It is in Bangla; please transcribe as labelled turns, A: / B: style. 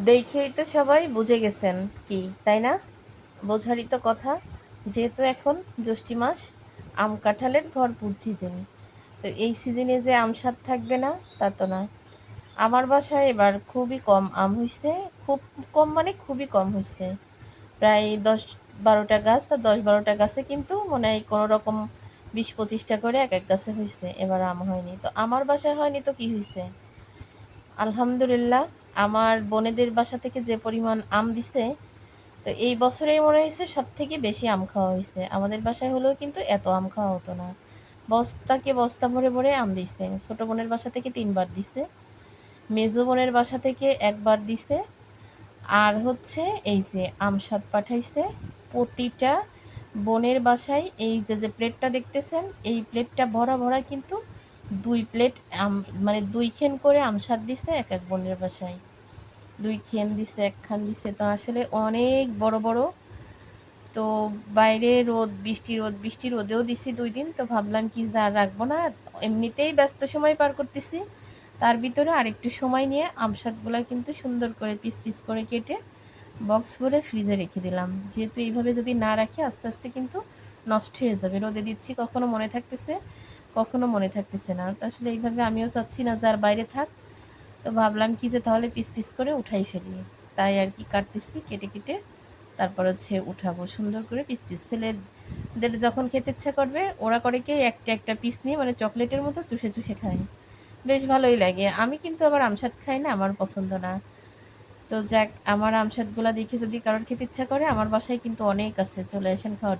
A: দেখেই তো সবাই বুঝে গেছেন কি, তাই না? বোঝারই তো কথা। যেহেতু এখন জ্যৈষ্ঠ মাস, আম কাঁঠালের ভরপুর সিজন। তো এই সিজনে যে আম স্বাদ থাকবে না তা তো না। আমার বাসায় এবার খুবই কম আম হইছে। খুব কম মানে খুবই কম হইছে। প্রায় ১০-১২টা গাছ, তা ১০-১২টা গাছে কিন্তু মনে হয় কোনো রকম ২০-২৫টা করে এক এক গাছে হইছে। এবার আম হয়নি। তো আমার বাসায় হয়নি তো কি হইছে? আলহামদুলিল্লাহ, আমার বোনেদের বাসা থেকে যে পরিমাণ আম দিছে, তো এই বছরেই মনে হয়েছে সব থেকে বেশি আম খাওয়া হয়েছে। আমাদের বাসায় হলেও কিন্তু এত আম খাওয়া হতো না। বস্তাকে বস্তা ভরে ভরে আম দিছে। ছোট বোনের বাসা থেকে ৩ বার দিছে, মেজো বোনের বাসা থেকে একবার দিছে। আর হচ্ছে এই যে আম স্বাদ পাঠাইছে প্রতিটা বোনের বাসায়। এই যে যে প্লেটটা দেখতেছেন, এই প্লেটটা ভরা ভরা কিন্তু ২ প্লেট আম, মানে ২ খেন করে আম স্বাদ দিছে এক এক বোনের বাসায়। ২ খেন দিছে, ১ খান দিছে, তো আসলে অনেক বড় বড়। তো বাইরে রোদ, বৃষ্টি, রোদ বৃষ্টি, রোদেও দিছি ২ দিন। তো ভাবলাম কি যে আর রাখবো না, এমনিতেই ব্যস্ত সময় পার করতেছি, তার ভিতরে আরেকটু সময় নিয়ে আমসাদগুলা কিন্তু সুন্দর করে পিস পিস করে কেটে বক্স ভরে ফ্রিজে রেখে দিলাম। যেহেতু এইভাবে যদি না রাখি আস্তে আস্তে কিন্তু নষ্ট হয়ে যাবে। রোদে দিচ্ছি, কখনো মনে থাকতেছে, কখনো মনে থাকতেছে না। তো আসলে এইভাবে আমিও চাচ্ছি না যে আর বাইরে থাক। তো ভাবলাম কি যে তাহলে পিস পিস করে উঠাই ফেলি। তাই আর কি কাটতেছি, কেটে কেটে তারপর হচ্ছে উঠাবো সুন্দর করে পিস পিস। ছেলেদের যখন খেতে ইচ্ছা করবে ওরা করে কি একটা একটা পিস নিয়ে মানে চকলেটের মতো চুষে চুষে খায়। বেশ ভালোই লাগে। আমি কিন্তু আবার আমসাদ খাই না, আমার পছন্দ না। তো যাক, আমার আমসাদগুলা দেখে যদি কারোর খেতে ইচ্ছা করে, আমার বাসায় কিন্তু অনেক আছে, চলে আসেন খাওয়ার।